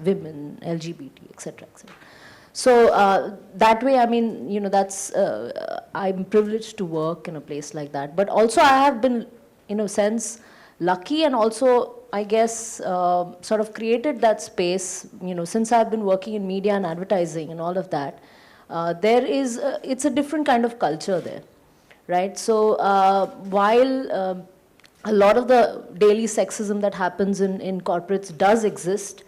women, LGBT, etc., etc. So that way, I mean, that's, I'm privileged to work in a place like that. But also I have been, in a sense, lucky, and also, I guess, sort of created that space, since I've been working in media and advertising and all of that. It's a different kind of culture there, right? So while a lot of the daily sexism that happens in corporates does exist,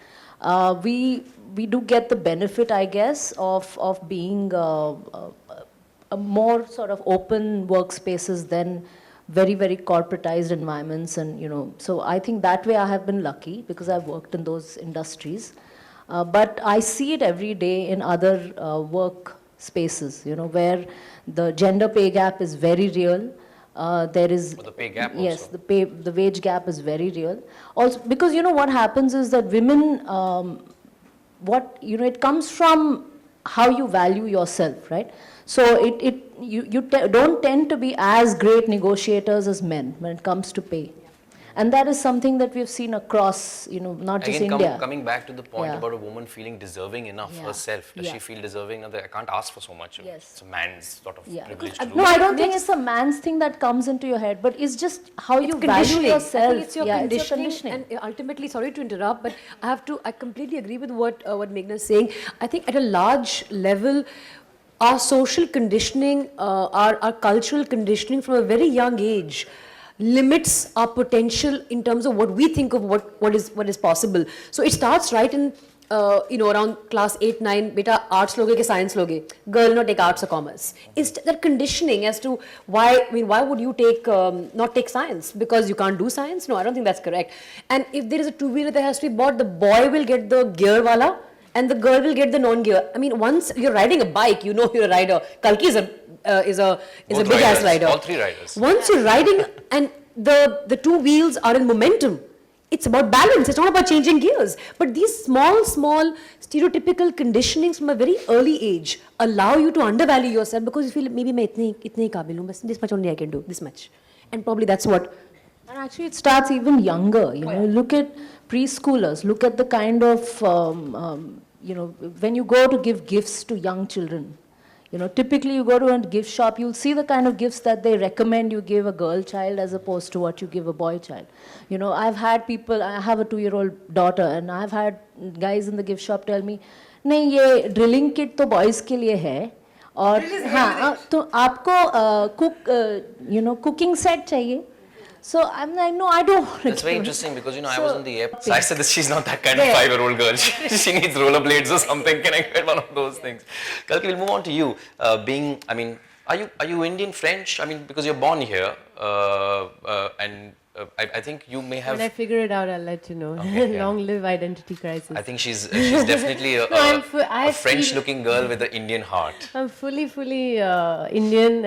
we do get the benefit, I guess, of being a more sort of open workspaces than very, very corporatized environments. And, so I think that way I have been lucky because I've worked in those industries. But I see it every day in other work spaces, where the gender pay gap is very real. There is the pay gap yes, also. the wage gap is very real. Also, because what happens is that women, it comes from how you value yourself, right? So you don't tend to be as great negotiators as men when it comes to pay. And that is something that we've seen across, not just India. Coming back to the point about a woman feeling deserving enough herself. Does she feel deserving that I can't ask for so much? Yes. It's a man's sort of privilege to do. No, I don't think it's a man's thing that comes into your head, but it's just how you value yourself. I think it's your conditioning. And ultimately, sorry to interrupt, but I completely agree with what Meghna is saying. I think at a large level, our social conditioning, our cultural conditioning from a very young age limits our potential in terms of what we think of what is possible. So it starts right in around class 8, 9, beta arts loge ke science loge, girl not take arts or commerce. It's that conditioning as to why would you not take science because you can't do science? No, I don't think that's correct. And if there is a two-wheeler that has to be bought, the boy will get the gear wala and the girl will get the non-gear. I mean, once you're riding a bike, you're a rider. Kalki is a big ass rider. All three riders. Once you're riding and the two wheels are in momentum, it's about balance. It's not about changing gears. But these small stereotypical conditionings from a very early age allow you to undervalue yourself because you feel maybe मैं इतने ही काबिल हूँ, this much only I can do, this much, and probably that's what. And actually, it starts even younger. Look at preschoolers. Look at the kind of when you go to give gifts to young children. Typically you go to a gift shop, you'll see the kind of gifts that they recommend you give a girl child as opposed to what you give a boy child. I've had people, I have a 2-year-old daughter, and I've had guys in the gift shop tell me, नहीं ये drilling kit तो boys के लिए है, और हाँ तो आपको cooking set चाहिए. So I'm like, no, I don't want to. That's very interesting because, I was on the airport. So I said that she's not that kind of 5-year-old girl. She needs rollerblades or something. Can I get one of those things? Kalki, we'll move on to you. Are you Indian, French? I mean, because you're born here, and I think you may have. When I figure it out, I'll let you know. Okay, Long live identity crisis. I think she's definitely a French-looking girl with an Indian heart. I'm fully Indian,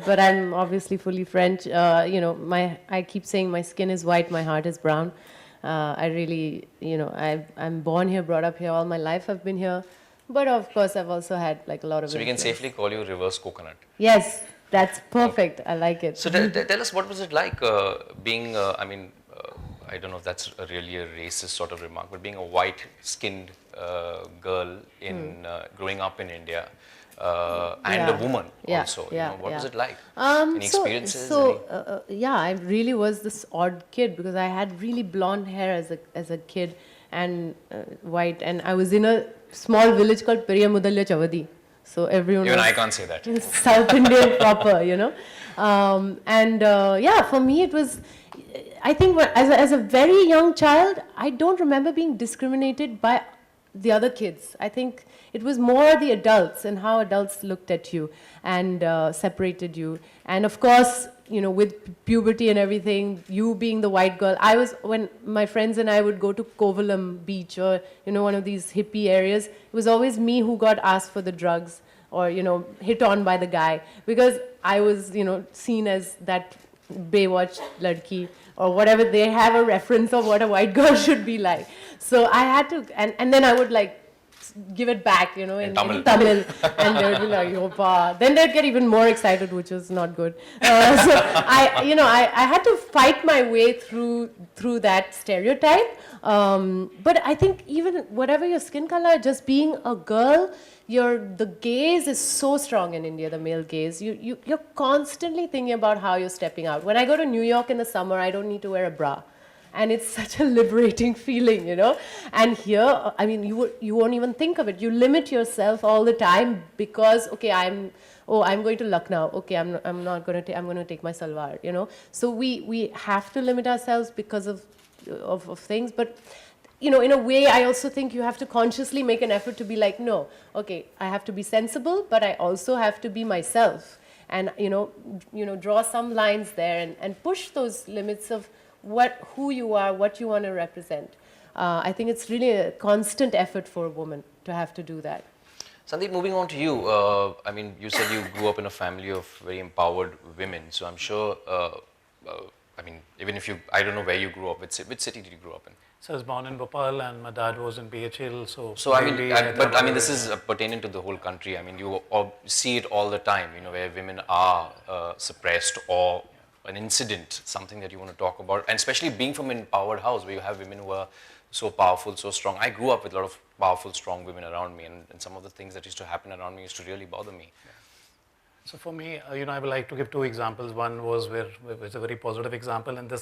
but I'm obviously fully French. I keep saying my skin is white, my heart is brown. I really, I'm born here, brought up here, all my life I've been here. But of course, I've also had like a lot of. So we can safely call you reverse coconut. Yes. That's perfect. Okay. I like it. So tell us, what was it like being, I don't know if that's really a racist sort of remark, but being a white-skinned girl in growing up in India and a woman also. What was it like? Any experiences? I really was this odd kid because I had really blonde hair as a kid and white, and I was in a small village called Periyamudalya Chavadi. So everyone. Even I can't say that. South Indian proper, for me it was. I think as a very young child, I don't remember being discriminated by the other kids. I think it was more the adults and how adults looked at you and separated you. And of course, with puberty and everything, you being the white girl, when my friends and I would go to Kovalam beach or, one of these hippie areas, it was always me who got asked for the drugs or, hit on by the guy because I was, seen as that Baywatch ladki or whatever. They have a reference of what a white girl should be like. So I had to, and then I would give it back, you know, in Tamil. Tamil. And they would be like, Yopa. Then they'd get even more excited, which was not good. So I had to fight my way through that stereotype. But I think even whatever your skin color, just being a girl, the gaze is so strong in India, the male gaze. You're constantly thinking about how you're stepping out. When I go to New York in the summer, I don't need to wear a bra. And it's such a liberating feeling, you know. And here, I mean, you won't even think of it. You limit yourself all the time because, okay, I'm going to Lucknow. Okay, I'm going to take my salwar, you know. So we have to limit ourselves because of things. But, you know, in a way, I also think you have to consciously make an effort to be like, no, okay, I have to be sensible, but I also have to be myself. And, you know, draw some lines there and push those limits of who you are, what you want to represent. I think it's really a constant effort for a woman to have to do that. Sandeep, moving on to you. I mean, you said you grew up in a family of very empowered women. So I'm sure, I mean, even if I don't know where you grew up. Which city did you grow up in? So I was born in Bhopal and my dad was in PHL. So I mean, but I mean, this is pertaining to the whole country. I mean, you see it all the time, you know, where women are suppressed or an incident, something that you want to talk about, and especially being from an empowered house where you have women who are so powerful, so strong. I grew up with a lot of powerful, strong women around me, and some of the things that used to happen around me used to really bother me. So for me, you know, I would like to give two examples. One was where it's a very positive example, and this